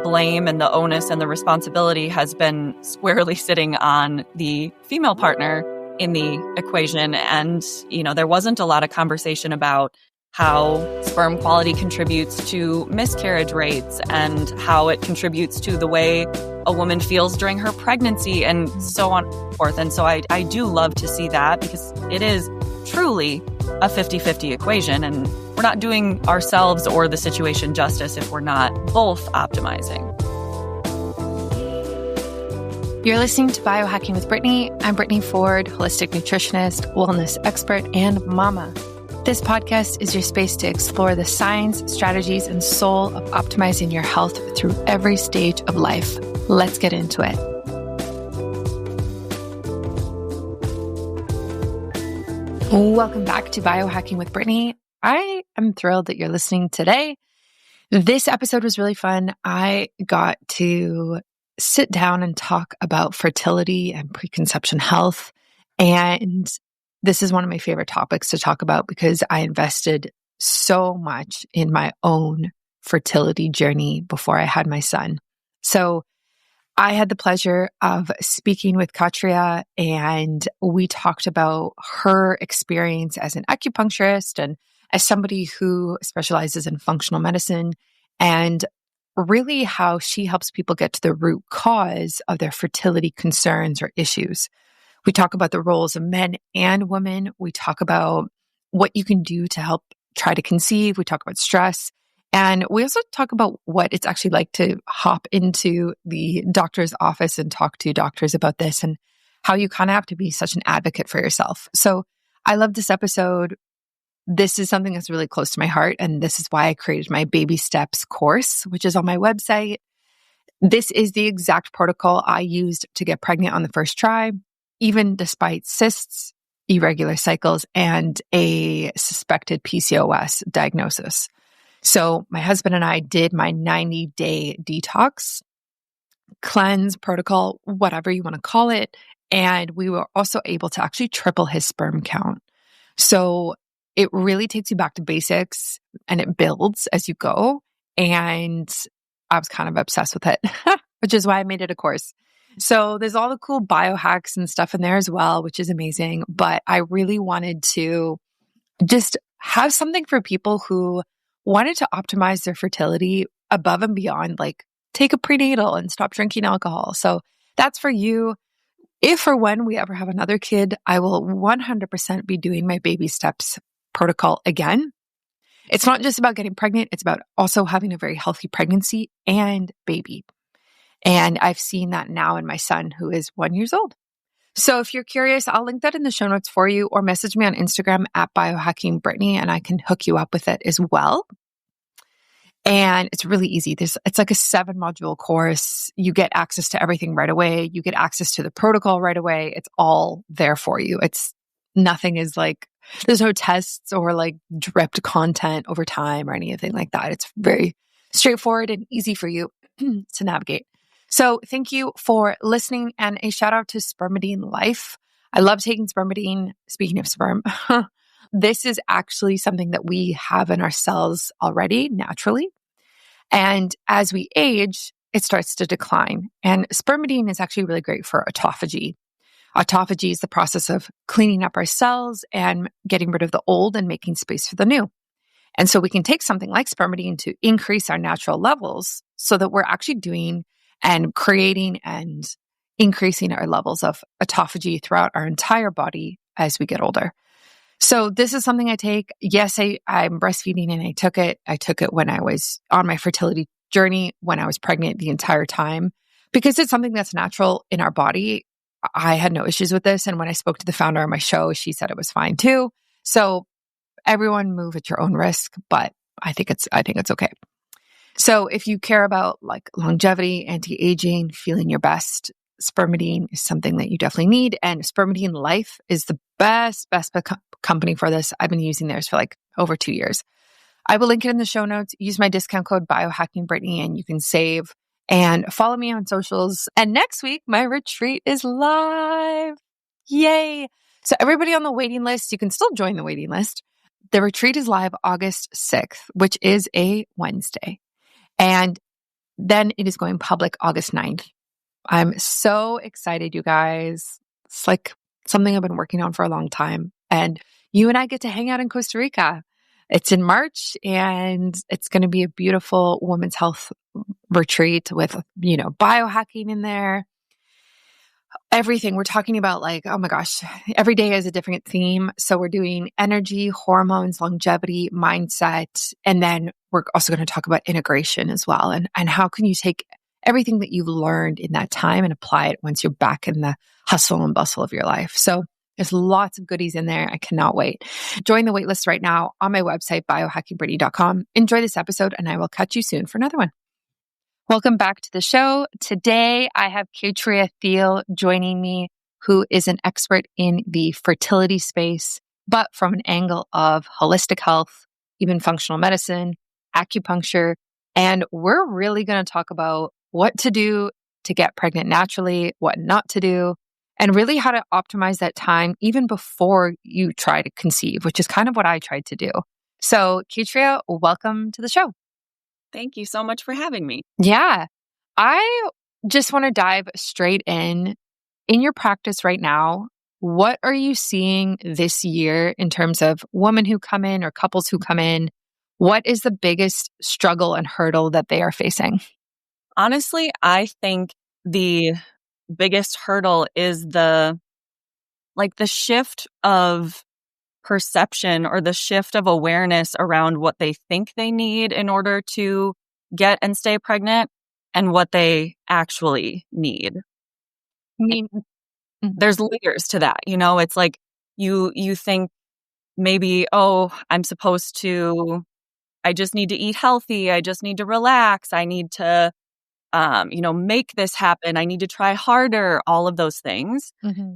blame and the onus and the responsibility has been squarely sitting on the female partner in the equation. And, there wasn't a lot of conversation about how sperm quality contributes to miscarriage rates and how it contributes to the way a woman feels during her pregnancy and so on and so forth. And so I do love to see that, because it is truly a 50-50 equation, and we're not doing ourselves or the situation justice if we're not both optimizing. You're listening to Biohacking with Brittany. I'm Brittany Ford, holistic nutritionist, wellness expert, and mama. This podcast is your space to explore the science, strategies, and soul of optimizing your health through every stage of life. Let's get into it. Welcome back to Biohacking with Brittany. I am thrilled that you're listening today. This episode was really fun. I got to sit down and talk about fertility and preconception health. And this is one of my favorite topics to talk about because I invested so much in my own fertility journey before I had my son. So I had the pleasure of speaking with Caitria, and we talked about her experience as an acupuncturist and as somebody who specializes in functional medicine, and really how she helps people get to the root cause of their fertility concerns or issues. We talk about the roles of men and women. We talk about what you can do to help try to conceive. We talk about stress. And we also talk about what it's actually like to hop into the doctor's office and talk to doctors about this, and how you kind of have to be such an advocate for yourself. So I love this episode. This is something that's really close to my heart. And this is why I created my Baby Steps course, which is on my website. This is the exact protocol I used to get pregnant on the first try, even despite cysts, irregular cycles, and a suspected PCOS diagnosis. So my husband and I did my 90-day detox, cleanse protocol, whatever you want to call it. And we were also able to actually triple his sperm count. So it really takes you back to basics, and it builds as you go. And I was kind of obsessed with it, which is why I made it a course. So there's all the cool biohacks and stuff in there as well, which is amazing. But I really wanted to just have something for people who wanted to optimize their fertility above and beyond, like take a prenatal and stop drinking alcohol. So that's for you. If or when we ever have another kid, I will 100% be doing my Baby Steps protocol again. It's not just about getting pregnant. It's about also having a very healthy pregnancy and baby. And I've seen that now in my son, who is 1 year old. So if you're curious, I'll link that in the show notes for you, or message me on Instagram at biohackingbrittany, and I can hook you up with it as well. And it's really easy. It's like a 7-module course. You get access to everything right away. You get access to the protocol right away. It's all there for you. Nothing is like, there's no tests or like dripped content over time or anything like that. It's very straightforward and easy for you to navigate. So thank you for listening, and a shout out to Spermidine Life. I love taking Spermidine. Speaking of sperm, this is actually something that we have in our cells already naturally. And as we age, it starts to decline. And Spermidine is actually really great for autophagy. Autophagy is the process of cleaning up our cells and getting rid of the old and making space for the new. And so we can take something like Spermidine to increase our natural levels so that we're actually doing and creating and increasing our levels of autophagy throughout our entire body as we get older. So this is something I take. Yes, I'm breastfeeding, and I took it. I took it when I was on my fertility journey, when I was pregnant the entire time, because it's something that's natural in our body. I had no issues with this. And when I spoke to the founder of my show, she said it was fine too. So everyone move at your own risk, but I think it's okay. So if you care about like longevity, anti-aging, feeling your best, Spermidine is something that you definitely need. And Spermidine Life is the best company for this. I've been using theirs for like over 2 years. I will link it in the show notes. Use my discount code BiohackingBrittany and you can save. And follow me on socials. And next week, my retreat is live. Yay. So everybody on the waiting list, you can still join the waiting list. The retreat is live August 6th, which is a Wednesday. And then it is going public August 9th. I'm so excited, you guys. It's like something I've been working on for a long time. And you and I get to hang out in Costa Rica. It's in March, and it's going to be a beautiful women's health retreat with, biohacking in there. Everything we're talking about, like, oh my gosh, every day has a different theme. So we're doing energy, hormones, longevity, mindset. And then we're also going to talk about integration as well. And how can you take everything that you've learned in that time and apply it once you're back in the hustle and bustle of your life. So there's lots of goodies in there. I cannot wait. Join the waitlist right now on my website, biohackingbrittany.com. Enjoy this episode, and I will catch you soon for another one. Welcome back to the show. Today, I have Caitria Thiele joining me, who is an expert in the fertility space, but from an angle of holistic health, even functional medicine, acupuncture, and we're really going to talk about what to do to get pregnant naturally, what not to do, and really how to optimize that time even before you try to conceive, which is kind of what I tried to do. So, Caitria, welcome to the show. Thank you so much for having me. Yeah. I just want to dive straight in. In your practice right now, what are you seeing this year in terms of women who come in or couples who come in? What is the biggest struggle and hurdle that they are facing? Honestly, I think the biggest hurdle is the shift of perception or the shift of awareness around what they think they need in order to get and stay pregnant and what they actually need. I mean, there's layers to that. It's like you think maybe, oh, I just need to eat healthy. I just need to relax. I need to, make this happen. I need to try harder, all of those things. Mm-hmm.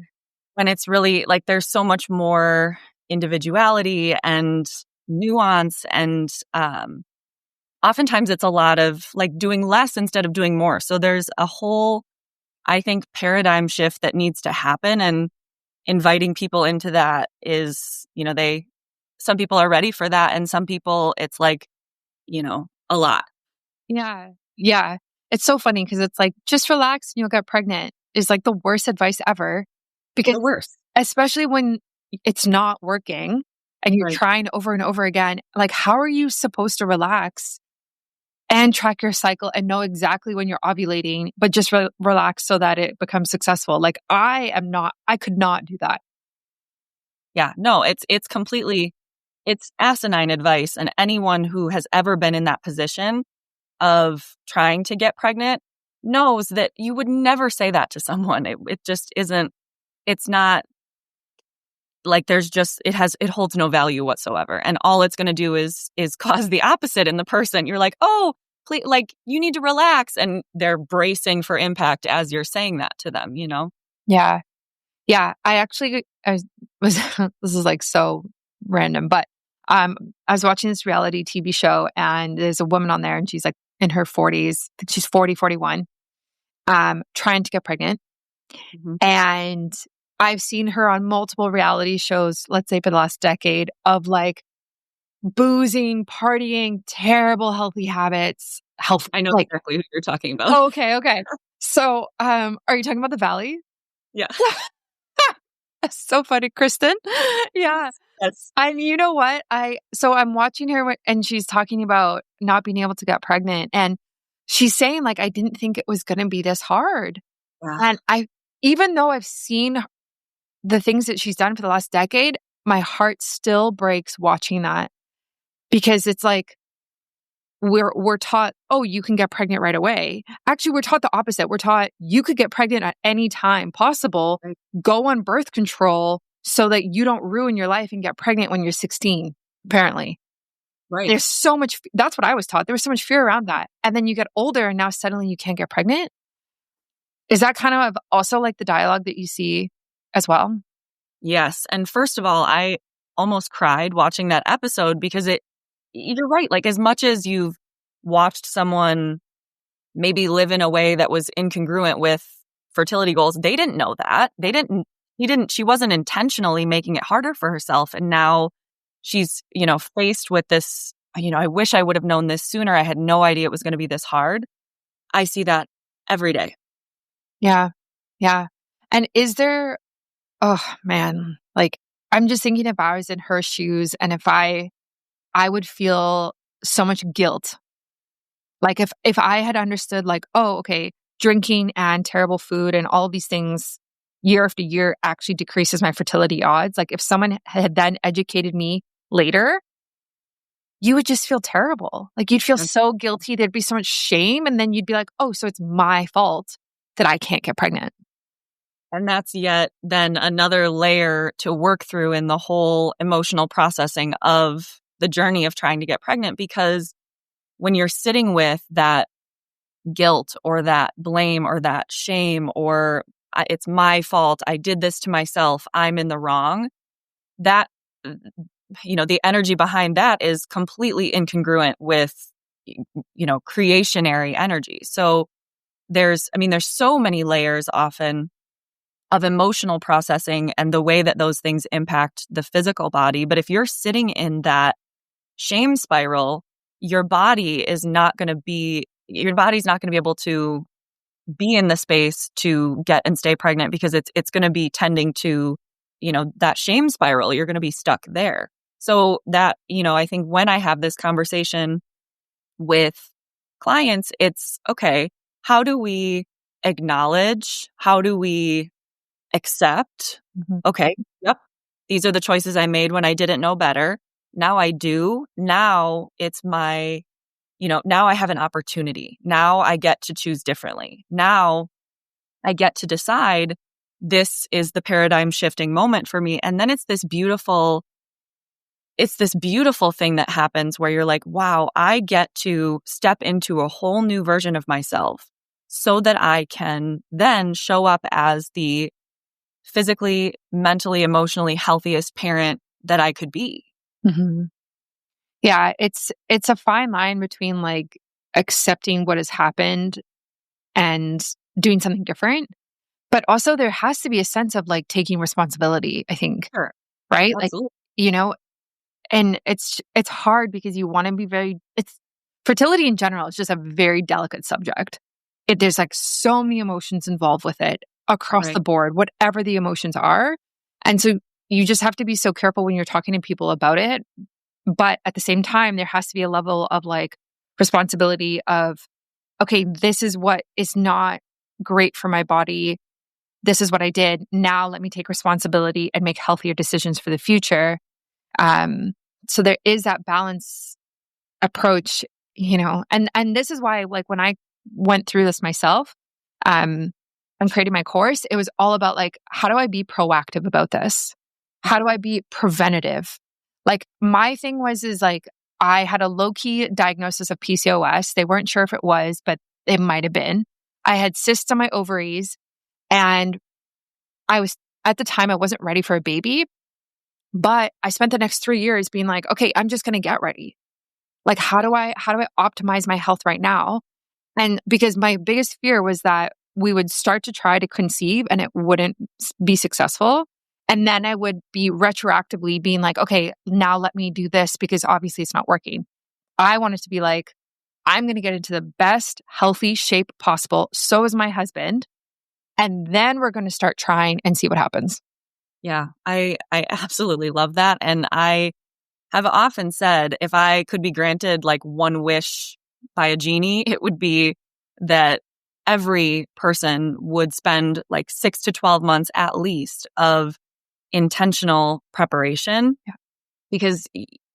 When it's really like there's so much more individuality and nuance, and oftentimes it's a lot of like doing less instead of doing more. So there's a whole, I think, paradigm shift that needs to happen, and inviting people into that is, some people are ready for that, and some people it's like, a lot. Yeah. Yeah. It's so funny because it's like, just relax and you'll get pregnant is like the worst advice ever. Because The worst. Especially when it's not working and you're Right. trying over and over again, like, how are you supposed to relax and track your cycle and know exactly when you're ovulating, but just relax so that it becomes successful? Like, I could not do that. Yeah, no, it's asinine advice. And anyone who has ever been in that position of trying to get pregnant knows that you would never say that to someone. It just isn't, it's not like it holds no value whatsoever. And all it's going to do is cause the opposite in the person. You're like, oh, please, like, you need to relax. And they're bracing for impact as you're saying that to them, Yeah. Yeah. I was this is like so random, but I was watching this reality TV show, and there's a woman on there, and she's like in her 40s. I think she's 40, 41, trying to get pregnant. Mm-hmm. And I've seen her on multiple reality shows, let's say for the last decade, of like boozing, partying, terrible healthy habits. I know exactly who you're talking about. Oh, okay. So, are you talking about the Valley? Yeah. That's so funny, Kristen. Yeah. Yes. And you know what? So I'm watching her and she's talking about not being able to get pregnant. And she's saying, like, I didn't think it was going to be this hard. Yeah. And even though I've seen the things that she's done for the last decade, my heart still breaks watching that, because it's like, we're taught, oh, you can get pregnant right away. Actually, we're taught the opposite. We're taught you could get pregnant at any time possible. Right. Go on birth control so that you don't ruin your life and get pregnant when you're 16, apparently. Right. There's so much, that's what I was taught. There was so much fear around that. And then you get older and now suddenly you can't get pregnant. Is that kind of also like the dialogue that you see as well? Yes. And first of all, I almost cried watching that episode, because you're right. Like, as much as you've watched someone maybe live in a way that was incongruent with fertility goals, they didn't know that. She wasn't intentionally making it harder for herself. And now she's, faced with this, I wish I would have known this sooner. I had no idea it was going to be this hard. I see that every day. Yeah. Yeah. And is there, oh man, like I'm just thinking if I was in her shoes and if I would feel so much guilt. Like if I had understood like, oh, okay, drinking and terrible food and all of these things year after year actually decreases my fertility odds. Like if someone had then educated me later, you would just feel terrible. Like you'd feel so guilty. There'd be so much shame. And then you'd be like, oh, so it's my fault that I can't get pregnant. And that's yet then another layer to work through in the whole emotional processing of the journey of trying to get pregnant. Because when you're sitting with that guilt or that blame or that shame or it's my fault, I did this to myself, I'm in the wrong, that, the energy behind that is completely incongruent with, creationary energy. So there's so many layers often of emotional processing and the way that those things impact the physical body. But if you're sitting in that shame spiral, your body's not going to be able to be in the space to get and stay pregnant because it's going to be tending to, that shame spiral. You're going to be stuck there. So that, I think when I have this conversation with clients, it's okay, how do we acknowledge? How do we accept? Okay, yep, these are the choices I made when I didn't know better. Now I do. Now it's my, now I have an opportunity. Now I get to choose differently. Now I get to decide this is the paradigm shifting moment for me. And then it's this beautiful thing that happens where you're like, wow, I get to step into a whole new version of myself so that I can then show up as the physically, mentally, emotionally healthiest parent that I could be. Mm-hmm. Yeah, it's a fine line between like accepting what has happened and doing something different. But also there has to be a sense of like taking responsibility, I think. Sure. Right? Absolutely. Like, and it's hard because you want to be it's fertility in general is just a very delicate subject. There's like so many emotions involved with it across the board, whatever the emotions are. And so you just have to be so careful when you're talking to people about it. But at the same time, there has to be a level of like responsibility of, okay, this is what is not great for my body. This is what I did. Now let me take responsibility and make healthier decisions for the future. So there is that balance approach, and this is why, like, when I went through this myself, and creating my course, it was all about like, how do I be proactive about this? How do I be preventative? Like my thing is like, I had a low-key diagnosis of PCOS. They weren't sure if it was, but it might have been. I had cysts on my ovaries and at the time I wasn't ready for a baby, but I spent the next 3 years being like, okay, I'm just going to get ready. Like, how do I optimize my health right now? And because my biggest fear was that we would start to try to conceive and it wouldn't be successful. And then I would be retroactively being like, okay, now let me do this because obviously it's not working. I wanted to be like, I'm going to get into the best healthy shape possible. So is my husband. And then we're going to start trying and see what happens. Yeah, I absolutely love that. And I have often said, if I could be granted like one wish by a genie, it would be that every person would spend like 6 to 12 months at least of intentional preparation. Yeah. Because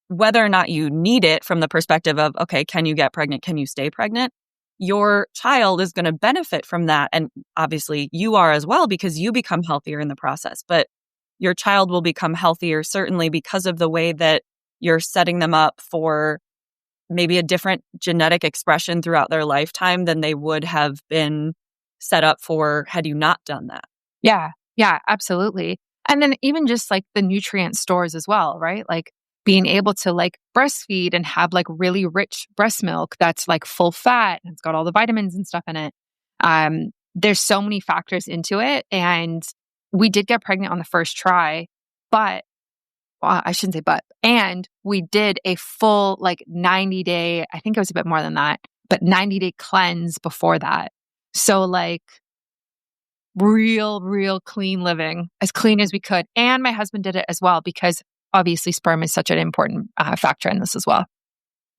whether or not you need it from the perspective of, okay, can you get pregnant? Can you stay pregnant? Your child is going to benefit from that. And obviously you are as well because you become healthier in the process. But your child will become healthier certainly because of the way that you're setting them up for maybe a different genetic expression throughout their lifetime than they would have been set up for had you not done that. Yeah. Yeah, absolutely. And then even just like the nutrient stores as well, right? Like being able to like breastfeed and have like really rich breast milk that's like full fat and it's got all the vitamins and stuff in it. There's so many factors into it. And we did get pregnant on the first try, but I shouldn't say but, and we did a full like 90-day, I think it was a bit more than that, but 90-day cleanse before that. So like real clean living, as clean as we could. And my husband did it as well, because obviously sperm is such an important factor in this as well.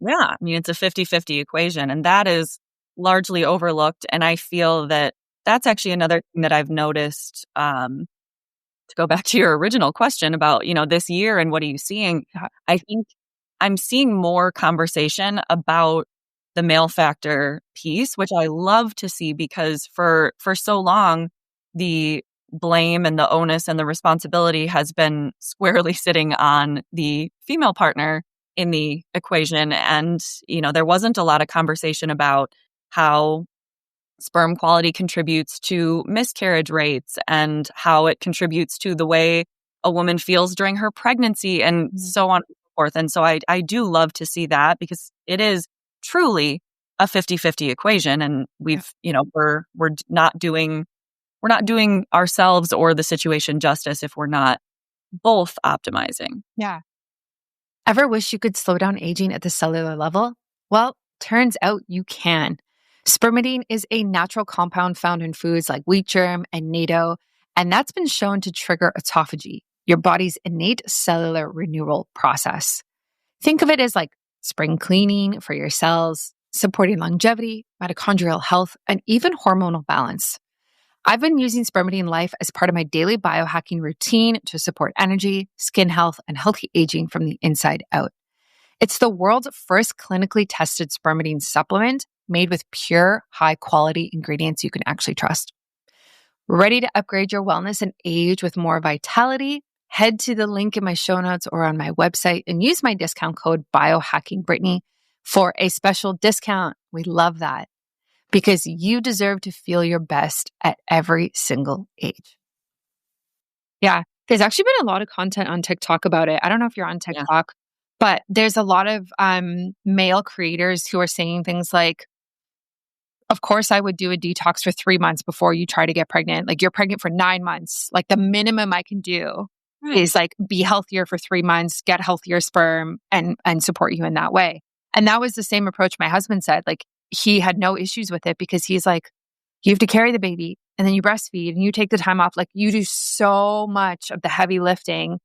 Yeah. I mean, it's a 50-50 equation, and that is largely overlooked. And I feel that that's actually another thing that I've noticed, to go back to your original question about, this year and what are you seeing? Yeah. I think I'm seeing more conversation about the male factor piece, which I love to see, because for so long, the blame and the onus and the responsibility has been squarely sitting on the female partner in the equation. And, there wasn't a lot of conversation about how sperm quality contributes to miscarriage rates and how it contributes to the way a woman feels during her pregnancy and so on and so forth. And so I do love to see that, because it is truly a 50-50 equation. And we're not doing ourselves or the situation justice if we're not both optimizing. Yeah. Ever wish you could slow down aging at the cellular level? Well, turns out you can. Spermidine is a natural compound found in foods like wheat germ and natto, and that's been shown to trigger autophagy, your body's innate cellular renewal process. Think of it as like spring cleaning for your cells, supporting longevity, mitochondrial health, and even hormonal balance. I've been using Spermidine Life as part of my daily biohacking routine to support energy, skin health, and healthy aging from the inside out. It's the world's first clinically tested spermidine supplement made with pure, high-quality ingredients you can actually trust. Ready to upgrade your wellness and age with more vitality? Head to the link in my show notes or on my website and use my discount code BiohackingBrittany for a special discount. We love that, because you deserve to feel your best at every single age. Yeah, there's actually been a lot of content on TikTok about it. I don't know if you're on TikTok, but there's a lot of male creators who are saying things like, of course, I would do a detox for 3 months before you try to get pregnant. Like, you're pregnant for 9 months. Like, the minimum I can do is like be healthier for 3 months, get healthier sperm, and support you in that way. And that was the same approach my husband said. Like, he had no issues with it, because he's like, you have to carry the baby and then you breastfeed and you take the time off. Like, you do so much of the heavy lifting,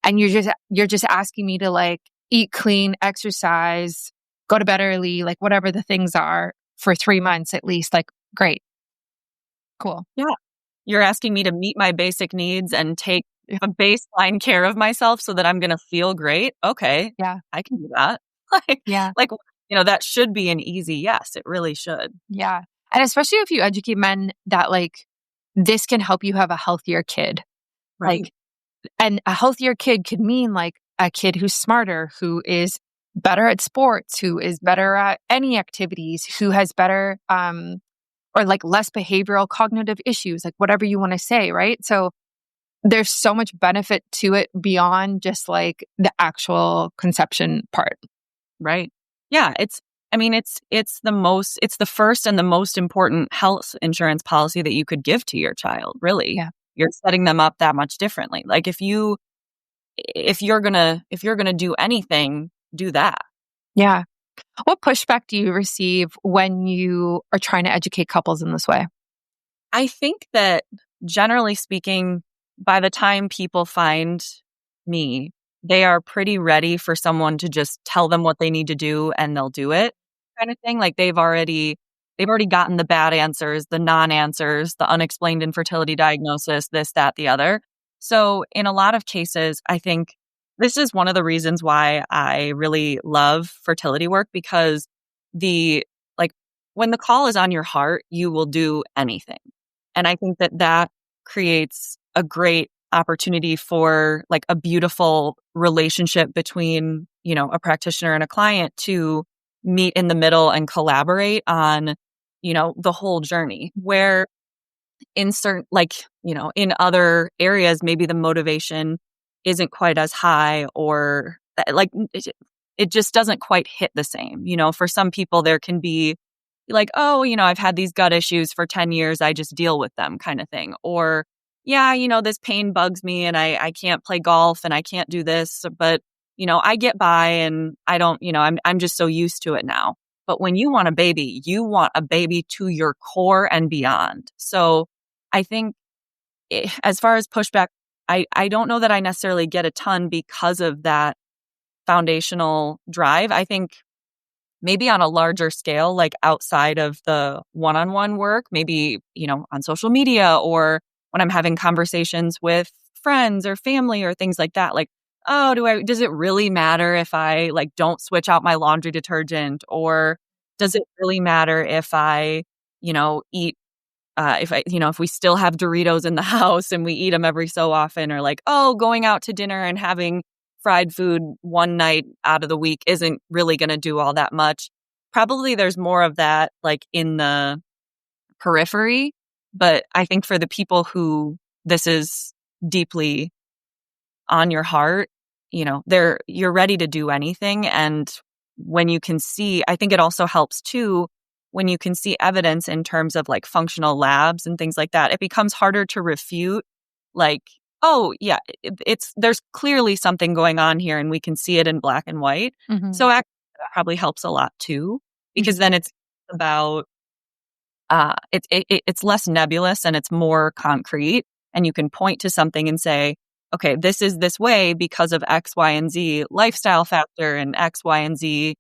and you're just asking me to like eat clean, exercise, go to bed early, like whatever the things are for 3 months at least. Like, great. Cool. Yeah. You're asking me to meet my basic needs and take a baseline care of myself so that I'm going to feel great. Okay. Yeah. I can do that. Yeah. That should be an easy yes. It really should. Yeah. And especially if you educate men that like this can help you have a healthier kid. Right. Like, and a healthier kid could mean like a kid who's smarter, who is better at sports, who is better at any activities, who has better or like less behavioral cognitive issues, like whatever you want to say, right? So there's so much benefit to it beyond just like the actual conception part. Right. Yeah, it's the first and the most important health insurance policy that you could give to your child, really. Yeah. You're setting them up that much differently. Like, if you're going to do anything, do that. Yeah. What pushback do you receive when you are trying to educate couples in this way? I think that, generally speaking, by the time people find me, they are pretty ready for someone to just tell them what they need to do and they'll do it, kind of thing. Like, they've already gotten the bad answers, the non-answers, the unexplained infertility diagnosis, this, that, the other. So in a lot of cases, I think this is one of the reasons why I really love fertility work, because when the call is on your heart, you will do anything. And I think that creates a great opportunity for like a beautiful relationship between, a practitioner and a client to meet in the middle and collaborate on, the whole journey. Where in certain, in other areas, maybe the motivation isn't quite as high, or like it just doesn't quite hit the same. For some people, there can be like, oh, I've had these gut issues for 10 years. I just deal with them, kind of thing. Or, yeah, this pain bugs me and I can't play golf and I can't do this, but, I get by and I don't, I'm just so used to it now. But when you want a baby to your core and beyond. So I think as far as pushback, I don't know that I necessarily get a ton because of that foundational drive. I think maybe on a larger scale, like outside of the one-on-one work, maybe, on social media or when I'm having conversations with friends or family or things like that, like, oh, does it really matter if I like don't switch out my laundry detergent, or does it really matter if I, eat if we still have Doritos in the house and we eat them every so often, or like, oh, going out to dinner and having fried food one night out of the week isn't really going to do all that much. Probably there's more of that like in the periphery, but I think for the people who this is deeply on your heart, you're ready to do anything. And when you can see, I think it also helps too, when you can see evidence in terms of like functional labs and things like that, it becomes harder to refute like, oh yeah, there's clearly something going on here and we can see it in black and white. Mm-hmm. So actually that probably helps a lot too, because then it's about, it's less nebulous and it's more concrete, and you can point to something and say, okay, this is this way because of X, Y, and Z lifestyle factor and X, Y, and Z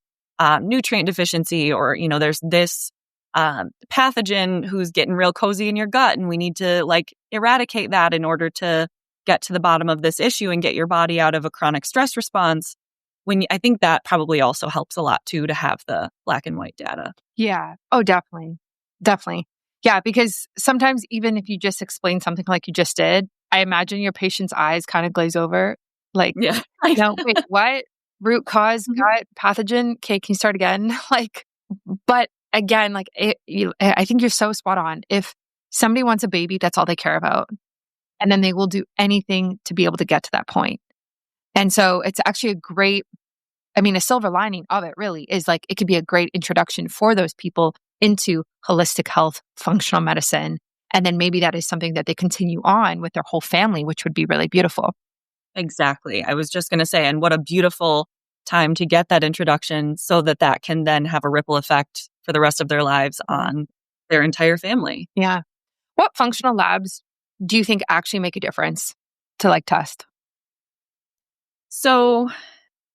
nutrient deficiency, or, there's this pathogen who's getting real cozy in your gut, and we need to like eradicate that in order to get to the bottom of this issue and get your body out of a chronic stress response. I think that probably also helps a lot too, to have the black and white data. Yeah. Oh, definitely. Definitely. Yeah. Because sometimes even if you just explain something like you just did, I imagine your patient's eyes kind of glaze over. Like, yeah. No, wait, what? Root cause, gut, pathogen? Okay, can you start again? But again, I think you're so spot on. If somebody wants a baby, that's all they care about. And then they will do anything to be able to get to that point. And so it's actually a silver lining of it really is like, it could be a great introduction for those people into holistic health, functional medicine. And then maybe that is something that they continue on with their whole family, which would be really beautiful. Exactly. I was just going to say, and what a beautiful time to get that introduction so that can then have a ripple effect for the rest of their lives on their entire family. Yeah. What functional labs do you think actually make a difference to like test? So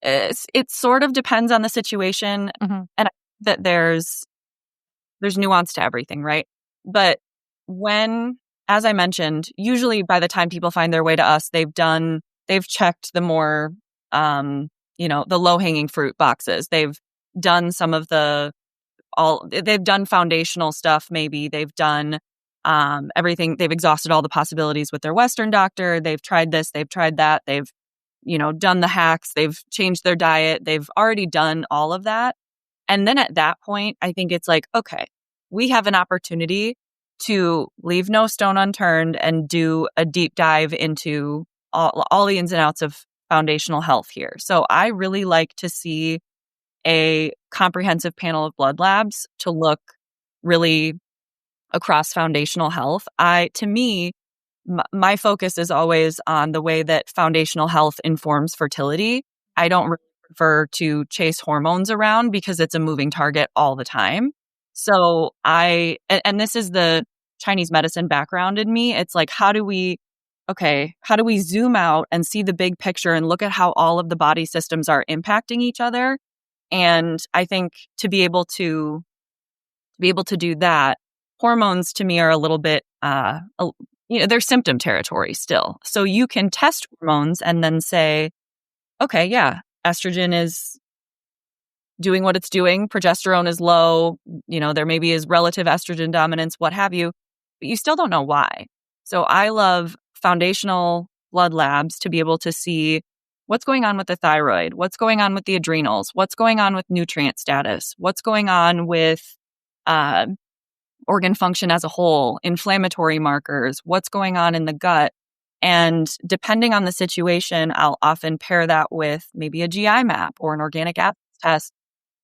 it sort of depends on the situation, and that there's nuance to everything, right? But as I mentioned, usually by the time people find their way to us, they've checked the more, the low-hanging fruit boxes. They've done some of they've done foundational stuff. Maybe they've done everything. They've exhausted all the possibilities with their Western doctor. They've tried this, they've tried that. They've, done the hacks. They've changed their diet. They've already done all of that. And then at that point, I think it's like, okay, we have an opportunity to leave no stone unturned and do a deep dive into all the ins and outs of foundational health here. So I really like to see a comprehensive panel of blood labs to look really across foundational health. To me, my focus is always on the way that foundational health informs fertility. I don't really prefer to chase hormones around because it's a moving target all the time. So and this is the Chinese medicine background in me. It's like, how do we zoom out and see the big picture and look at how all of the body systems are impacting each other? And I think to be able to do that, hormones to me are a little bit, they're symptom territory still. So you can test hormones and then say, okay, yeah, estrogen is doing what it's doing. Progesterone is low. There maybe is relative estrogen dominance, what have you, but you still don't know why. So I love foundational blood labs to be able to see what's going on with the thyroid, what's going on with the adrenals, what's going on with nutrient status, what's going on with organ function as a whole, inflammatory markers, what's going on in the gut. And depending on the situation, I'll often pair that with maybe a GI map or an organic acids test,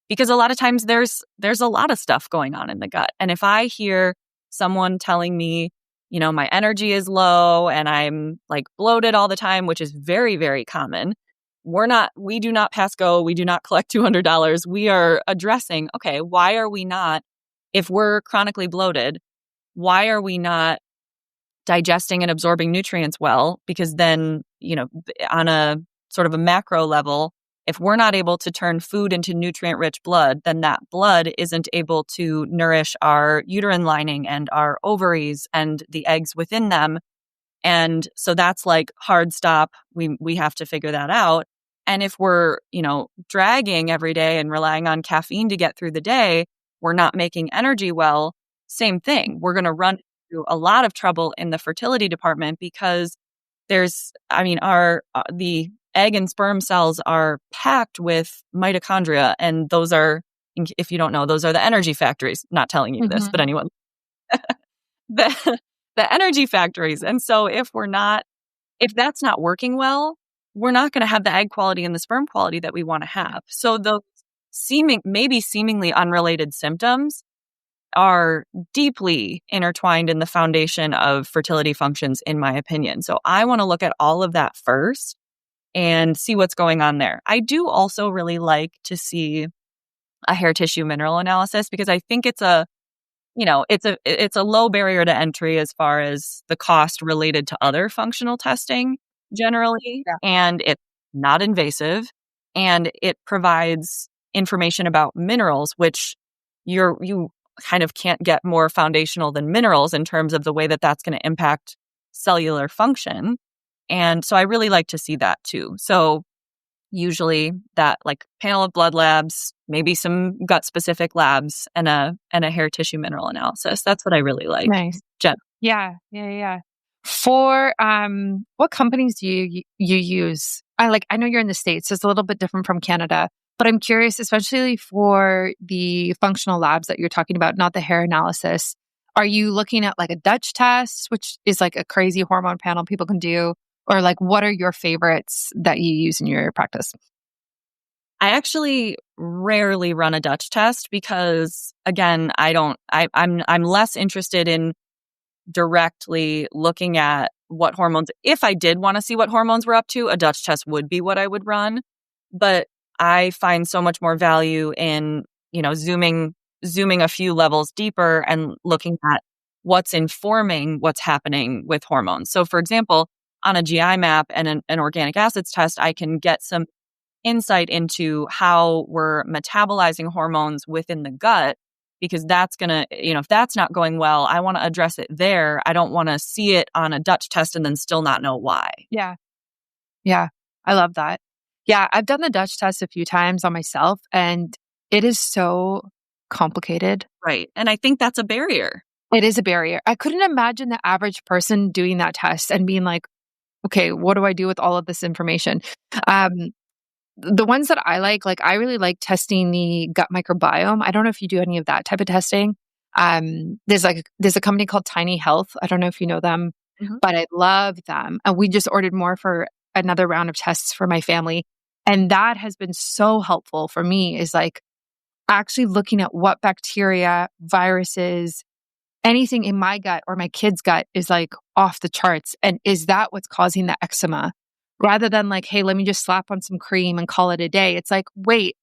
because a lot of times there's a lot of stuff going on in the gut. And if I hear someone telling me, my energy is low and I'm like bloated all the time, which is very, very common, we do not pass go. We do not collect $200. We are addressing, okay, why are we not, if we're chronically bloated, why are we not digesting and absorbing nutrients well? Because then, on a sort of a macro level, if we're not able to turn food into nutrient-rich blood, then that blood isn't able to nourish our uterine lining and our ovaries and the eggs within them. And so that's like hard stop. We have to figure that out. And if we're, dragging every day and relying on caffeine to get through the day, we're not making energy well. Same thing. We're going to run into a lot of trouble in the fertility department because the egg and sperm cells are packed with mitochondria. And those are, if you don't know, those are the energy factories. Not telling you this, but anyone. The energy factories. And so if that's not working well, we're not going to have the egg quality and the sperm quality that we want to have. So those seemingly unrelated symptoms are deeply intertwined in the foundation of fertility functions, in my opinion. So I want to look at all of that first and see what's going on there. I do also really like to see a hair tissue mineral analysis because I think it's a low barrier to entry as far as the cost related to other functional testing generally. Yeah. And it's not invasive and it provides information about minerals, which you kind of can't get more foundational than minerals in terms of the way that that's going to impact cellular function. And so I really like to see that too. So usually that like panel of blood labs, maybe some gut specific labs and a hair tissue mineral analysis. That's what I really like. Nice. Jen. Yeah. For what companies do you use? I know you're in the States, so it's a little bit different from Canada, but I'm curious, especially for the functional labs that you're talking about, not the hair analysis. Are you looking at like a Dutch test, which is like a crazy hormone panel people can do? Or like, what are your favorites that you use in your practice? I actually rarely run a Dutch test because, again, I'm less interested in directly looking at what hormones. If I did want to see what hormones we're up to, a Dutch test would be what I would run. But I find so much more value in, zooming a few levels deeper and looking at what's informing what's happening with hormones. So, for example, on a GI map and an organic acids test, I can get some insight into how we're metabolizing hormones within the gut, because that's going to, if that's not going well, I want to address it there. I don't want to see it on a Dutch test and then still not know why. Yeah. I love that. Yeah. I've done the Dutch test a few times on myself and it is so complicated. Right. And I think that's a barrier. It is a barrier. I couldn't imagine the average person doing that test and being like, okay, what do I do with all of this information? The ones that I like I really like testing the gut microbiome. I don't know if you do any of that type of testing. There's a company called Tiny Health. I don't know if you know them, but I love them. And we just ordered more for another round of tests for my family. And that has been so helpful for me is like actually looking at what bacteria, viruses, anything in my gut or my kid's gut is like off the charts. And is that what's causing the eczema? Rather than like, hey, let me just slap on some cream and call it a day. It's like, wait,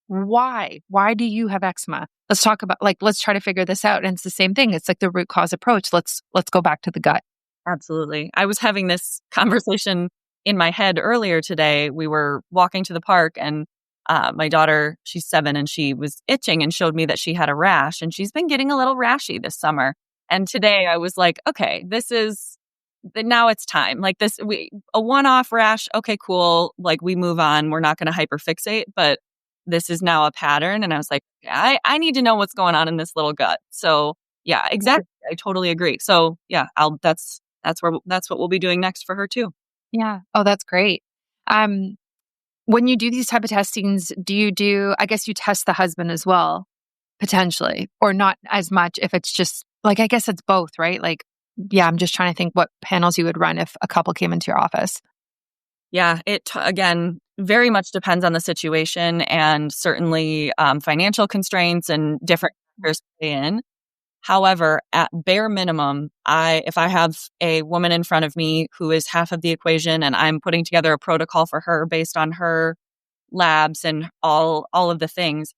why? Why do you have eczema? Let's talk about let's try to figure this out. And it's the same thing. It's like the root cause approach. Let's go back to the gut. Absolutely. I was having this conversation in my head earlier today. We were walking to the park and my daughter, she's 7 and she was itching and showed me that she had a rash and she's been getting a little rashy this summer. And today I was like, okay, now it's time. Like a one-off rash. Okay, cool. Like we move on. We're not going to hyperfixate, but this is now a pattern. And I was like, I need to know what's going on in this little gut. So yeah, exactly. I totally agree. So yeah, that's what we'll be doing next for her too. Yeah. Oh, that's great. When you do these type of testings, I guess you test the husband as well, potentially, or not as much if it's just I guess it's both, right? Yeah, I'm just trying to think what panels you would run if a couple came into your office. Yeah, it again very much depends on the situation and certainly financial constraints and different factors play in. However, at bare minimum, if I have a woman in front of me who is half of the equation and I'm putting together a protocol for her based on her labs and all of the things,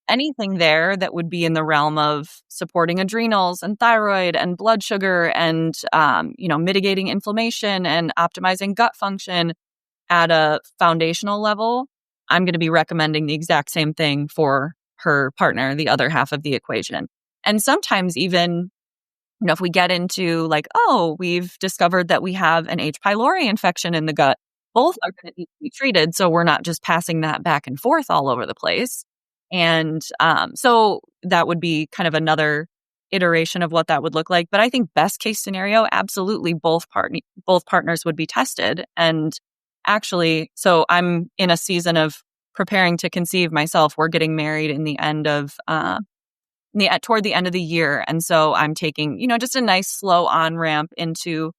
anything there that would be in the realm of supporting adrenals and thyroid and blood sugar and, mitigating inflammation and optimizing gut function at a foundational level, I'm going to be recommending the exact same thing for her partner, the other half of the equation. And sometimes even, if we get into like, oh, we've discovered that we have an H. pylori infection in the gut, both are going to need to be treated. So we're not just passing that back and forth all over the place. And so that would be kind of another iteration of what that would look like. But I think best case scenario, absolutely both partners would be tested. And actually, so I'm in a season of preparing to conceive myself. We're getting married in the end of toward the end of the year. And so I'm taking, just a nice slow on ramp into,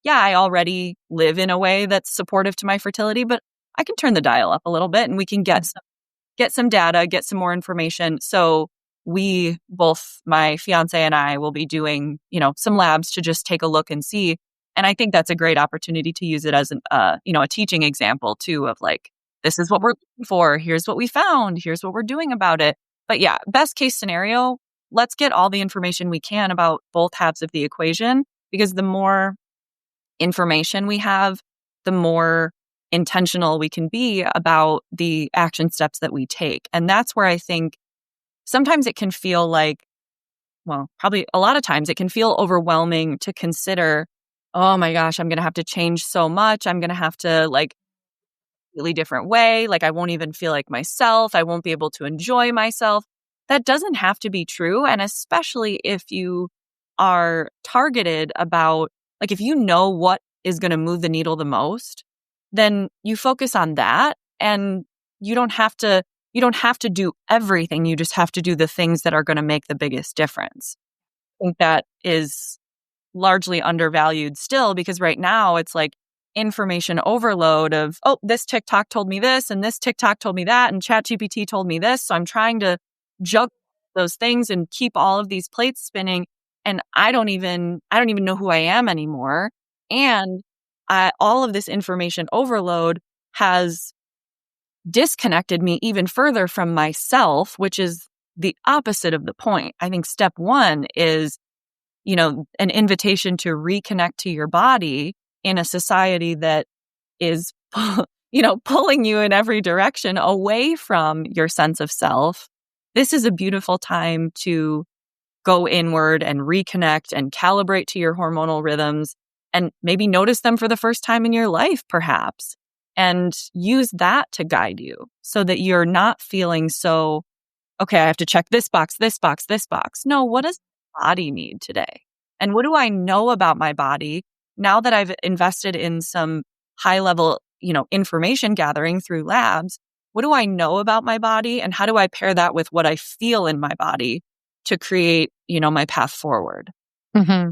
I already live in a way that's supportive to my fertility, but I can turn the dial up a little bit and we can get some data, get some more information. So we both, my fiance and I, will be doing, some labs to just take a look and see. And I think that's a great opportunity to use it as a teaching example too, of like, this is what we're looking for. Here's what we found. Here's what we're doing about it. But yeah, best case scenario, let's get all the information we can about both halves of the equation, because the more information we have, the more intentional we can be about the action steps that we take. And that's where I think sometimes it can feel like, well, probably a lot of times it can feel overwhelming to consider, oh my gosh, I'm going to have to change so much. I'm going to have to really different way. Like I won't even feel like myself. I won't be able to enjoy myself. That doesn't have to be true. And especially if you are targeted about, like if you know what is going to move the needle the most, then you focus on that and you don't have to do everything. You just have to do the things that are going to make the biggest difference. I think that is largely undervalued still, because right now it's like information overload of, oh, this TikTok told me this and this TikTok told me that and ChatGPT told me this. So I'm trying to juggle those things and keep all of these plates spinning. And I don't even know who I am anymore. And all of this information overload has disconnected me even further from myself, which is the opposite of the point. I think step one is, an invitation to reconnect to your body in a society that is, pulling you in every direction away from your sense of self. This is a beautiful time to go inward and reconnect and calibrate to your hormonal rhythms and maybe notice them for the first time in your life, perhaps, and use that to guide you so that you're not feeling so, okay, I have to check this box, this box, this box. No, what does my body need today? And what do I know about my body now that I've invested in some high level, information gathering through labs? What do I know about my body and how do I pair that with what I feel in my body to create, my path forward? Mm-hmm.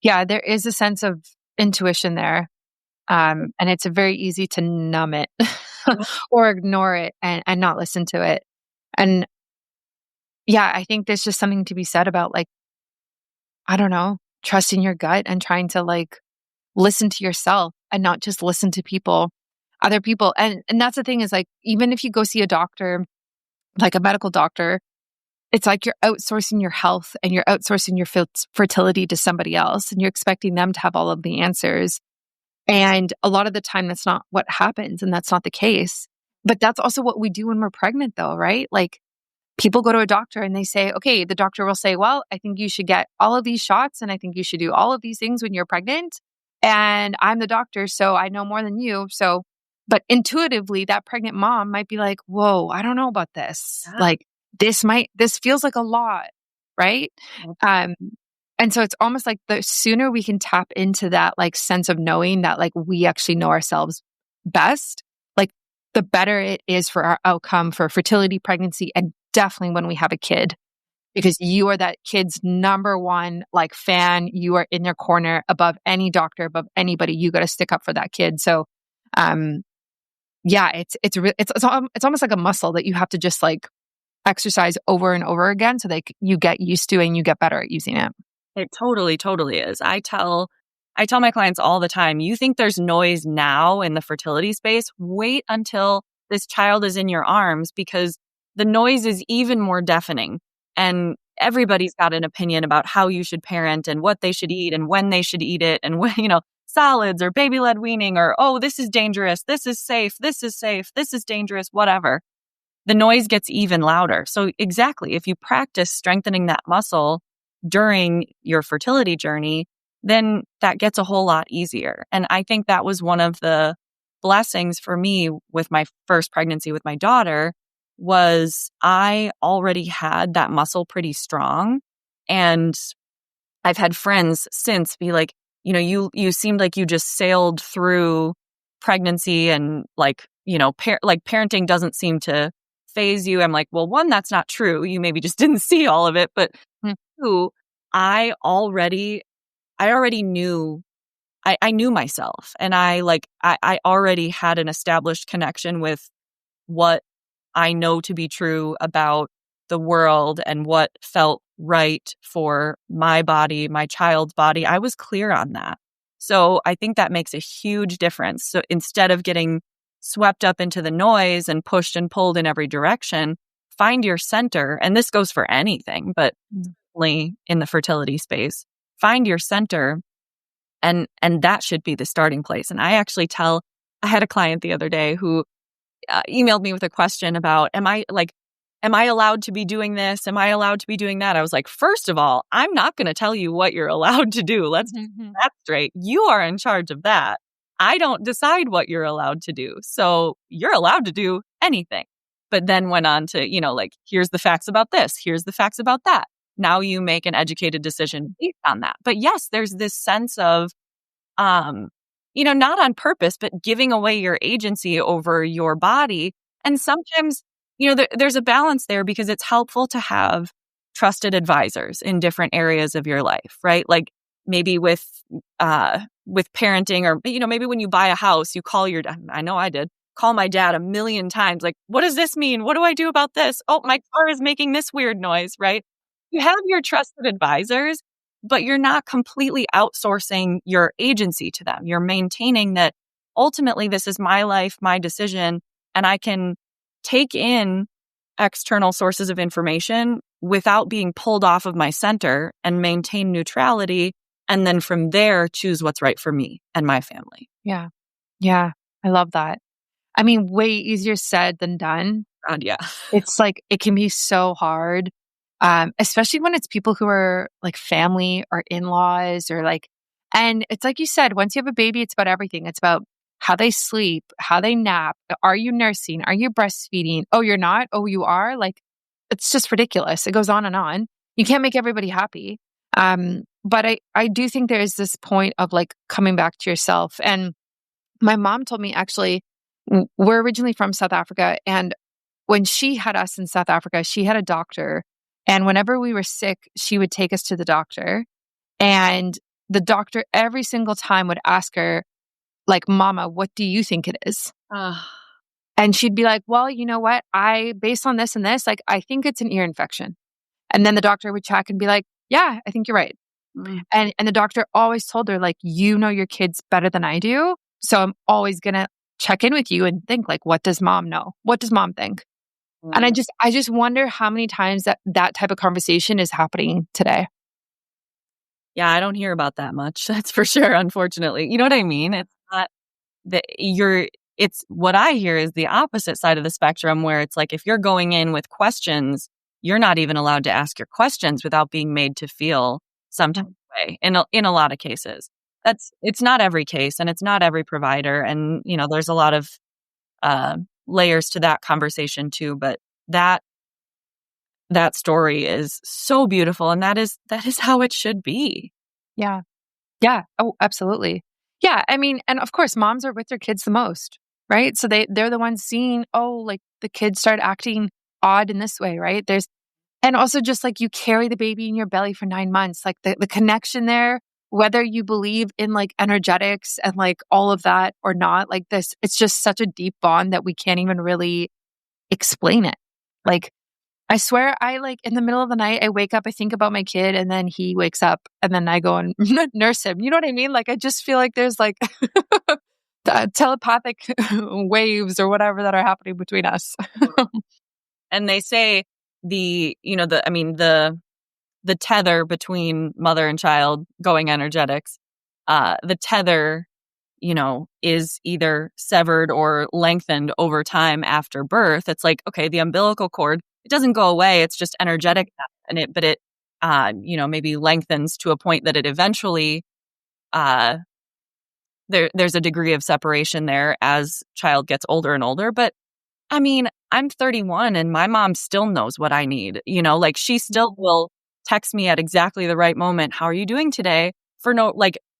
Yeah, there is a sense of intuition there. And it's very easy to numb it or ignore it and not listen to it. And yeah, I think there's just something to be said about I don't know, trusting your gut and trying to listen to yourself and not just listen to other people. And that's the thing is even if you go see a doctor, like a medical doctor, it's like you're outsourcing your health and you're outsourcing your fertility to somebody else and you're expecting them to have all of the answers. And a lot of the time that's not what happens and that's not the case. But that's also what we do when we're pregnant though, right? People go to a doctor and they say, okay, the doctor will say, well, I think you should get all of these shots and I think you should do all of these things when you're pregnant. And I'm the doctor, so I know more than you. But intuitively, that pregnant mom might be like, whoa, I don't know about this. Yeah. This feels like a lot, right? And so it's almost like the sooner we can tap into that sense of knowing that we actually know ourselves best, the better it is for our outcome for fertility, pregnancy, and definitely when we have a kid, because you are that kid's number one fan. You are in their corner above any doctor, above anybody. You got to stick up for that kid. So, yeah, it's almost like a muscle that you have to just exercise over and over again so you get used to and you get better at using it. It totally, totally is. I tell my clients all the time, you think there's noise now in the fertility space? Wait until this child is in your arms, because the noise is even more deafening. And everybody's got an opinion about how you should parent and what they should eat and when they should eat it, and when, solids or baby-led weaning, or, oh, this is dangerous, this is safe, this is dangerous, whatever. The noise gets even louder. So exactly, if you practice strengthening that muscle during your fertility journey, then that gets a whole lot easier. And I think that was one of the blessings for me with my first pregnancy with my daughter, was I already had that muscle pretty strong. And I've had friends since be like, you seemed like you just sailed through pregnancy, and parenting doesn't seem to phase you. I'm like, well, one, that's not true. You maybe just didn't see all of it. But two, I already knew, I knew myself, and I already had an established connection with what I know to be true about the world and what felt right for my body, my child's body. I was clear on that. So I think that makes a huge difference. So instead of getting swept up into the noise and pushed and pulled in every direction, find your center. And this goes for anything, but certainly in the fertility space, find your center. And that should be the starting place. And I had a client the other day who emailed me with a question about, am I allowed to be doing this? Am I allowed to be doing that? I was like, first of all, I'm not going to tell you what you're allowed to do. Let's get that straight. You are in charge of that. I don't decide what you're allowed to do. So you're allowed to do anything. But then went on to, here's the facts about this. Here's the facts about that. Now you make an educated decision based on that. But yes, there's this sense of, not on purpose, but giving away your agency over your body. And sometimes, there's a balance there, because it's helpful to have trusted advisors in different areas of your life, right? Like maybe with parenting, or, maybe when you buy a house, you call I know I did, call my dad a million times. Like, what does this mean? What do I do about this? Oh, my car is making this weird noise, right? You have your trusted advisors, but you're not completely outsourcing your agency to them. You're maintaining that ultimately this is my life, my decision, and I can take in external sources of information without being pulled off of my center, and maintain neutrality. And then from there, choose what's right for me and my family. Yeah. Yeah. I love that. I mean, way easier said than done. God, yeah. It's like, it can be so hard. Especially when it's people who are like family or in-laws, and it's like you said, once you have a baby, it's about everything. It's about how they sleep, how they nap. Are you nursing? Are you breastfeeding? Oh, you're not? Oh, you are? It's just ridiculous. It goes on and on. You can't make everybody happy. But I do think there is this point of coming back to yourself. And my mom told me, actually, we're originally from South Africa. And when she had us in South Africa, she had a doctor. And whenever we were sick, she would take us to the doctor. And the doctor every single time would ask her, Mama, what do you think it is? And she'd be like, well, you know what? Based on this and this, I think it's an ear infection. And then the doctor would check and be like, yeah, I think you're right. And the doctor always told her, you know your kids better than I do. So I'm always going to check in with you and think, what does mom know? What does mom think? And I just wonder how many times that type of conversation is happening today. Yeah, I don't hear about that much. That's for sure, unfortunately. You know what I mean? It's not that it's what I hear is the opposite side of the spectrum, where it's like, if you're going in with questions, you're not even allowed to ask your questions without being made to feel some type of way in a lot of cases. It's not every case, and it's not every provider. And, there's a lot of layers to that conversation too, but that story is so beautiful, and that is how it should be. Yeah. Yeah. Oh, absolutely. Yeah. I mean, and of course, moms are with their kids the most, right? So they're the ones seeing, the kids start acting odd in this way, right? And also just you carry the baby in your belly for 9 months, the connection there, whether you believe in energetics and all of that or not, it's just such a deep bond that we can't even really explain it. I swear I like in the middle of the night, I wake up, I think about my kid, and then he wakes up and then I go and nurse him. You know what I mean? Like, I just feel like there's like the telepathic waves or whatever that are happening between us. And they say the tether between mother and child going energetics, the tether, is either severed or lengthened over time after birth. It's like, okay, the umbilical cord, it doesn't go away. It's just energetic. But it maybe lengthens to a point that it eventually, there's a degree of separation there as child gets older and older. But I mean, I'm 31 and my mom still knows what I need. Like she still will text me at exactly the right moment. How are you doing today?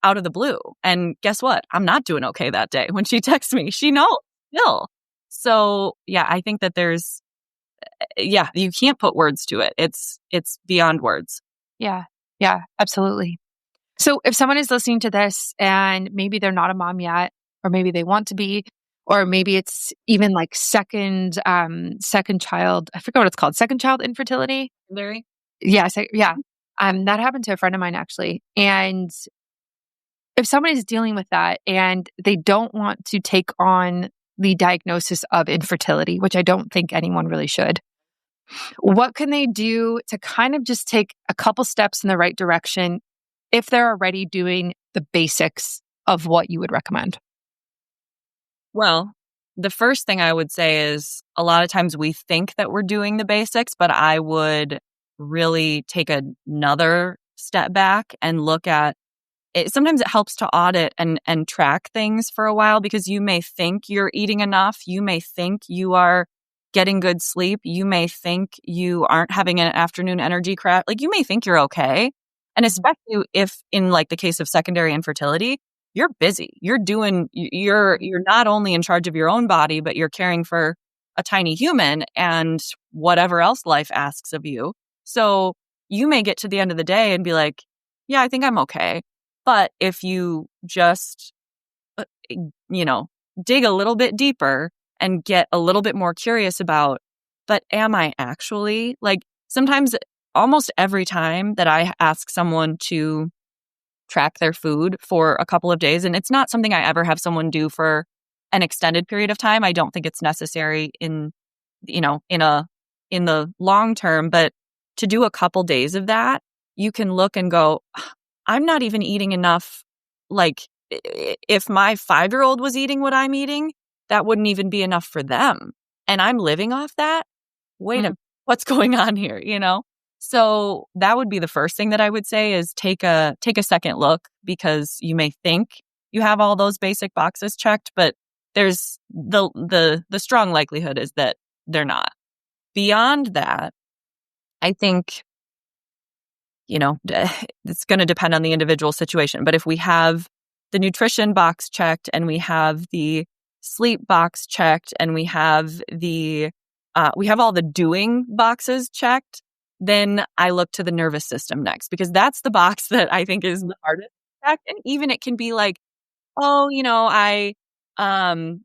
Out of the blue. And guess what? I'm not doing okay that day. When she texts me, she knows still. So yeah, I think that you can't put words to it. It's beyond words. Yeah. Yeah, absolutely. So if someone is listening to this and maybe they're not a mom yet, or maybe they want to be, or maybe it's even like second child, I forget what it's called, second child infertility. Larry? Yeah. That happened to a friend of mine actually. And if someone is dealing with that and they don't want to take on the diagnosis of infertility, which I don't think anyone really should, what can they do to kind of just take a couple steps in the right direction if they're already doing the basics of what you would recommend? Well, the first thing I would say is a lot of times we think that we're doing the basics, but I would really take another step back and look at it. Sometimes it helps to audit and track things for a while, because you may think you're eating enough. You may think you are getting good sleep. You may think you aren't having an afternoon energy crash. Like, you may think you're okay. And especially if in like the case of secondary infertility, you're busy. You're not only in charge of your own body, but you're caring for a tiny human and whatever else life asks of you. So you may get to the end of the day and be like, yeah, I think I'm okay. But if you just, dig a little bit deeper and get a little bit more curious about, but am I actually, like, sometimes, almost every time that I ask someone to track their food for a couple of days, and it's not something I ever have someone do for an extended period of time. I don't think it's necessary in the long term, but to do a couple days of that, you can look and go, I'm not even eating enough. Like, if my 5-year-old was eating what I'm eating, that wouldn't even be enough for them. And I'm living off that. Wait a minute, what's going on here? So that would be the first thing that I would say is take a second look, because you may think you have all those basic boxes checked, but there's the strong likelihood is that they're not. Beyond that, I think, it's going to depend on the individual situation. But if we have the nutrition box checked and we have the sleep box checked and we have all the doing boxes checked, then I look to the nervous system next, because that's the box that I think is the hardest to check. And even it can be like, oh, I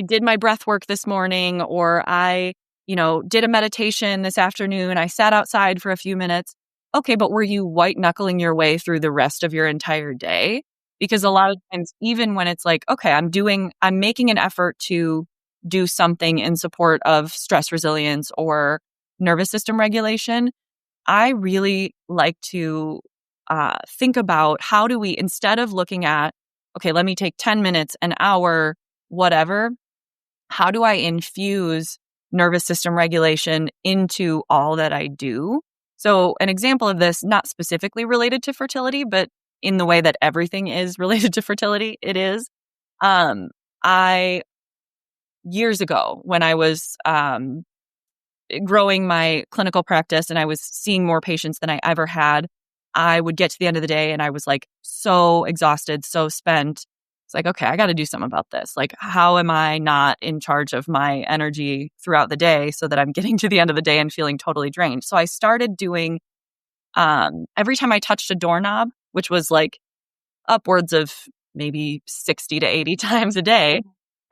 did my breath work this morning, or I, did a meditation this afternoon. I sat outside for a few minutes. Okay, but were you white knuckling your way through the rest of your entire day? Because a lot of times, even when it's like, okay, I'm making an effort to do something in support of stress resilience or nervous system regulation, I really like to think about how do we, instead of looking at, okay, let me take 10 minutes, an hour, whatever, how do I infuse nervous system regulation into all that I do? So an example of this, not specifically related to fertility, but in the way that everything is related to fertility, it is. I, years ago, when I was growing my clinical practice and I was seeing more patients than I ever had, I would get to the end of the day and I was like so exhausted, so spent. It's like, okay, I got to do something about this. Like, how am I not in charge of my energy throughout the day so that I'm getting to the end of the day and feeling totally drained? So I started doing, every time I touched a doorknob, which was like upwards of maybe 60 to 80 times a day,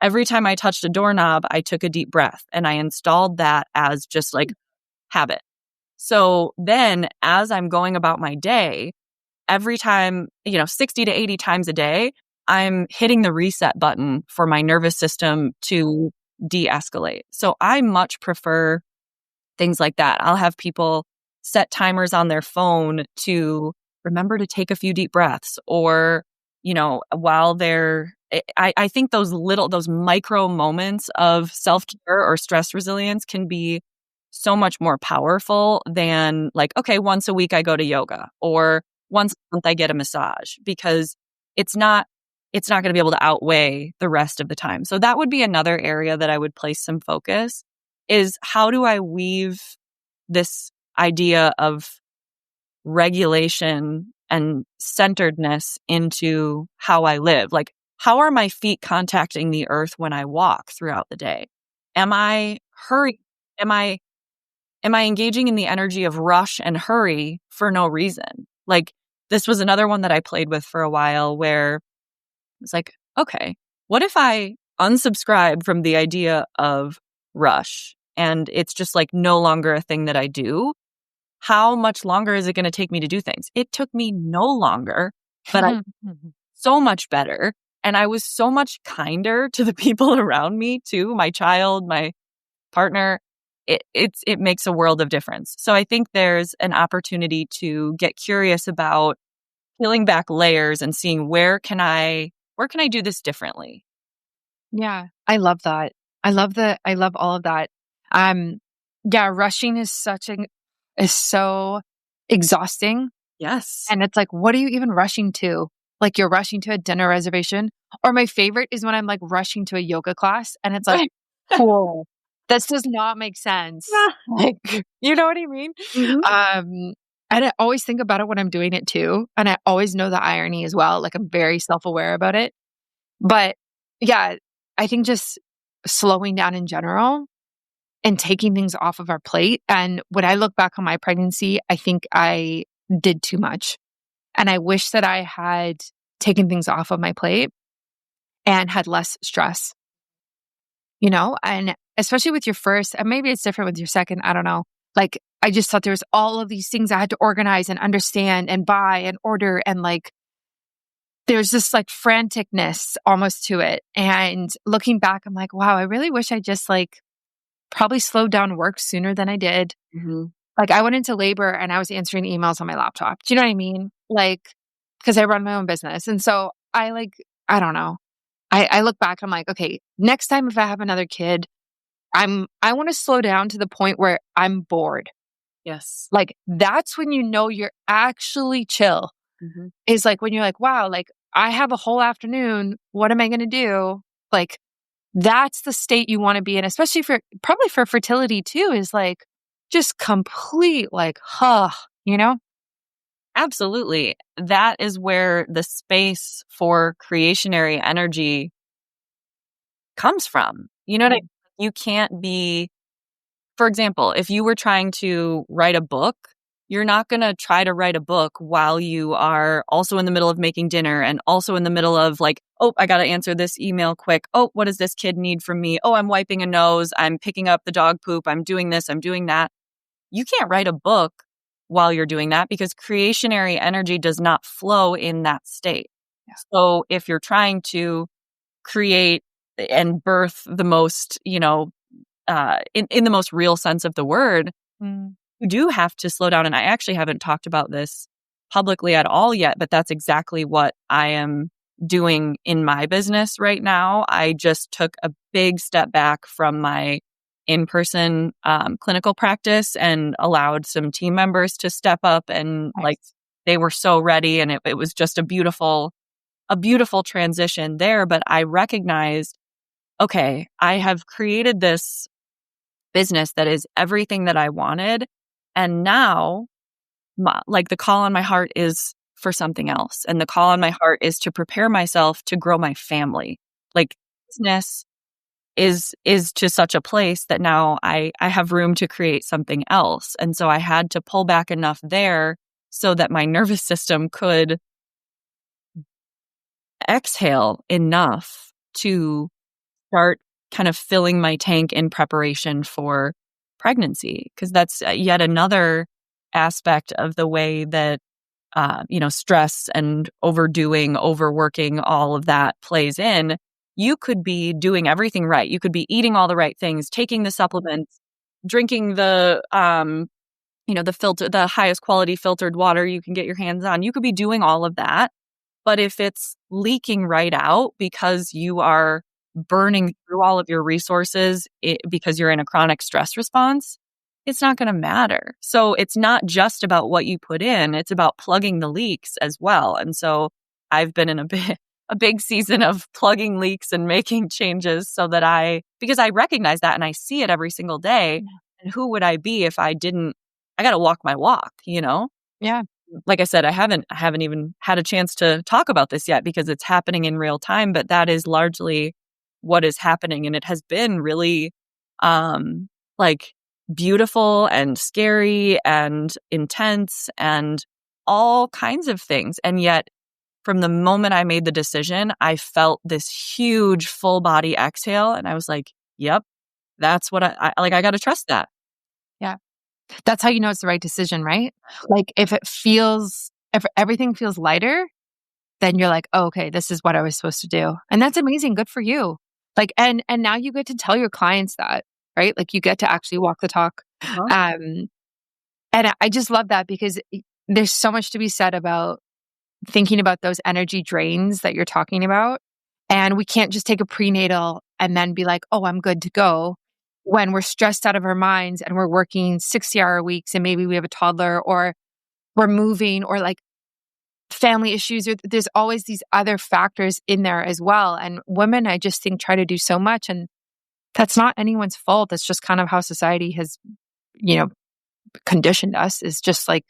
every time I touched a doorknob, I took a deep breath and I installed that as just like habit. So then as I'm going about my day, every time, 60 to 80 times a day, I'm hitting the reset button for my nervous system to de-escalate. So I much prefer things like that. I'll have people set timers on their phone to remember to take a few deep breaths, or, while I think those micro moments of self-care or stress resilience can be so much more powerful than like, okay, once a week I go to yoga, or once a month I get a massage, because it's not going to be able to outweigh the rest of the time. So that would be another area that I would place some focus, is how do I weave this idea of regulation and centeredness into how I live? Like, how are my feet contacting the earth when I walk throughout the day? Am I hurry? Am I engaging in the energy of rush and hurry for no reason? Like, this was another one that I played with for a while, where it's like, okay, what if I unsubscribe from the idea of rush and it's just like no longer a thing that I do? How much longer is it going to take me to do things? It took me no longer, but I so much better. And I was so much kinder to the people around me too, my child, my partner. It makes a world of difference. So I think there's an opportunity to get curious about peeling back layers and seeing where can I do this differently? Yeah, I love that. I love all of that. Yeah, rushing is so exhausting. Yes. And it's like, what are you even rushing to? Like, you're rushing to a dinner reservation. Or my favorite is when I'm like rushing to a yoga class and it's like, cool. This does not make sense. Like, you know what I mean? Mm-hmm. And I always think about it when I'm doing it too. And I always know the irony as well. Like, I'm very self-aware about it. But yeah, I think just slowing down in general and taking things off of our plate. And when I look back on my pregnancy, I think I did too much. And I wish that I had taken things off of my plate and had less stress, and especially with your first, and maybe it's different with your second, I don't know. Like, I just thought there was all of these things I had to organize and understand and buy and order. And like, there's this like franticness almost to it. And looking back, I'm like, wow, I really wish I just like probably slowed down work sooner than I did. Mm-hmm. Like, I went into labor and I was answering emails on my laptop. Do you know what I mean? Like, because I run my own business. And so I don't know. I look back, I'm like, okay, next time if I have another kid, I want to slow down to the point where I'm bored. Yes. Like, that's when you're actually chill. Mm-hmm. Is like when you're like, wow, like I have a whole afternoon. What am I going to do? Like, that's the state you want to be in, especially probably for fertility too, is like just complete, like, you know? Absolutely. That is where the space for creationary energy comes from. You know what I mean? You can't be, for example, if you were trying to write a book, you're not going to try to write a book while you are also in the middle of making dinner and also in the middle of like, oh, I got to answer this email quick. Oh, what does this kid need from me? Oh, I'm wiping a nose. I'm picking up the dog poop. I'm doing this. I'm doing that. You can't write a book while you're doing that because creationary energy does not flow in that state. Yeah. So if you're trying to create and birth the most, in the most real sense of the word, you do have to slow down. And I actually haven't talked about this publicly at all yet, but that's exactly what I am doing in my business right now. I just took a big step back from my in-person clinical practice and allowed some team members to step up, and Nice. like they were so ready, and it was just a beautiful transition there. But I recognized, okay, I have created this business that is everything that I wanted. And now, like, the call on my heart is for something else. And the call on my heart is to prepare myself to grow my family. Like, business is to such a place that now I have room to create something else. And so I had to pull back enough there so that my nervous system could exhale enough to start kind of filling my tank in preparation for pregnancy, because that's yet another aspect of the way that, stress and overdoing, overworking, all of that plays in. You could be doing everything right. You could be eating all the right things, taking the supplements, drinking the highest quality filtered water you can get your hands on. You could be doing all of that. But if it's leaking right out because you are burning through all of your resources because you're in a chronic stress response, it's not going to matter. So it's not just about what you put in, it's about plugging the leaks as well. And so I've been in a big season of plugging leaks and making changes because I recognize that and I see it every single day. And who would I be if I didn't? I got to walk my walk, Yeah. Like I said, I haven't even had a chance to talk about this yet because it's happening in real time, but that is largely what is happening. And it has been really, beautiful and scary and intense and all kinds of things. And yet from the moment I made the decision, I felt this huge full body exhale. And I was like, yep, that's what I got to trust that. Yeah. That's how you know it's the right decision, right? Like if everything feels lighter, then you're like, oh, okay, this is what I was supposed to do. And that's amazing. Good for you. Like, and now you get to tell your clients that, right? Like you get to actually walk the talk. Uh-huh. And I just love that because there's so much to be said about thinking about those energy drains that you're talking about. And we can't just take a prenatal and then be like, oh, I'm good to go. When we're stressed out of our minds and we're working 60-hour weeks and maybe we have a toddler or we're moving or like family issues, there's always these other factors in there as well. And women, I just think, try to do so much. And that's not anyone's fault. That's just kind of how society has, conditioned us. Is just like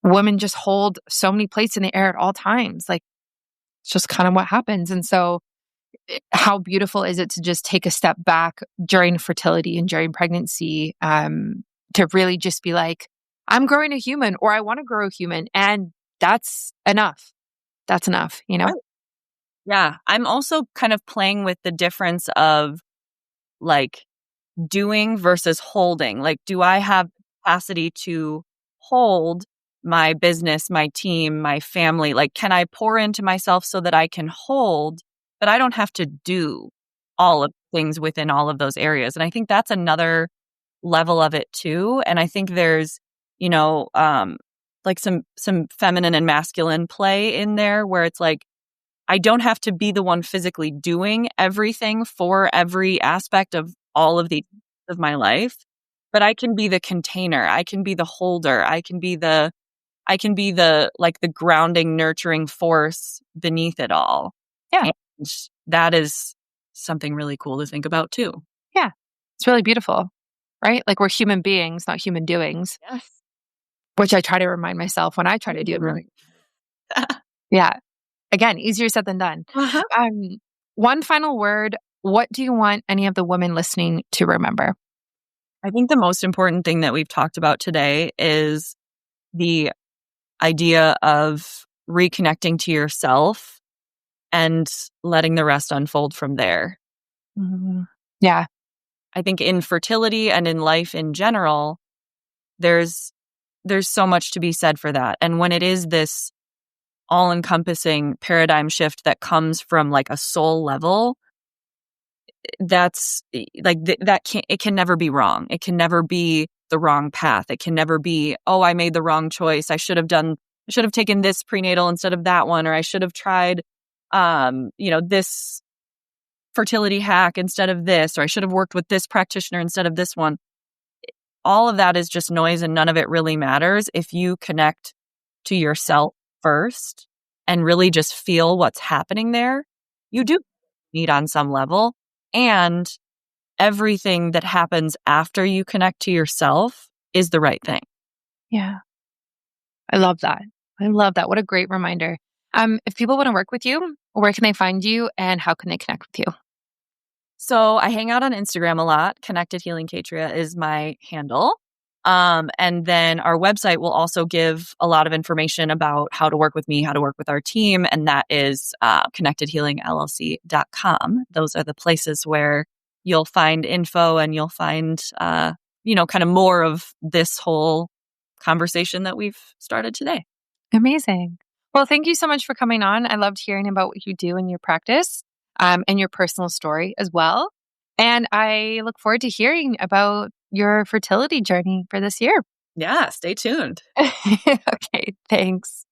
women just hold so many plates in the air at all times. Like it's just kind of what happens. And so how beautiful is it to just take a step back during fertility and during pregnancy, to really just be like, I'm growing a human or I want to grow a human. And that's enough. That's enough, Right. Yeah. I'm also kind of playing with the difference of like doing versus holding. Like, do I have capacity to hold my business, my team, my family? Like, can I pour into myself so that I can hold, but I don't have to do all of things within all of those areas? And I think that's another level of it too. And I think there's, like some feminine and masculine play in there where it's like, I don't have to be the one physically doing everything for every aspect of all of my life, but I can be the container. I can be the holder. I can be the like the grounding, nurturing force beneath it all. Yeah. And that is something really cool to think about too. Yeah. It's really beautiful, right? Like we're human beings, not human doings. Yes. Which I try to remind myself when I try to do it. Really. Yeah. Again, easier said than done. Uh-huh. One final word. What do you want any of the women listening to remember? I think the most important thing that we've talked about today is the idea of reconnecting to yourself and letting the rest unfold from there. Mm-hmm. Yeah. I think in fertility and in life in general, there's so much to be said for that. And when it is this all-encompassing paradigm shift that comes from like a soul level, that's like it can never be wrong. It can never be the wrong path. It can never be, oh, I made the wrong choice. I should have taken this prenatal instead of that one, or I should have tried this fertility hack instead of this, or I should have worked with this practitioner instead of this one. All of that is just noise and none of it really matters if you connect to yourself first and really just feel what's happening there. You do need on some level, and everything that happens after you connect to yourself is the right thing. Yeah. I love that. What a great reminder. If people want to work with you, where can they find you and how can they connect with you? So I hang out on Instagram a lot. Connected Healing Caitria is my handle. And then our website will also give a lot of information about how to work with me, how to work with our team. And that is connectedhealingllc.com. Those are the places where you'll find info and you'll find kind of more of this whole conversation that we've started today. Amazing. Well, thank you so much for coming on. I loved hearing about what you do in your practice and your personal story as well. And I look forward to hearing about your fertility journey for this year. Yeah, stay tuned. Okay, thanks.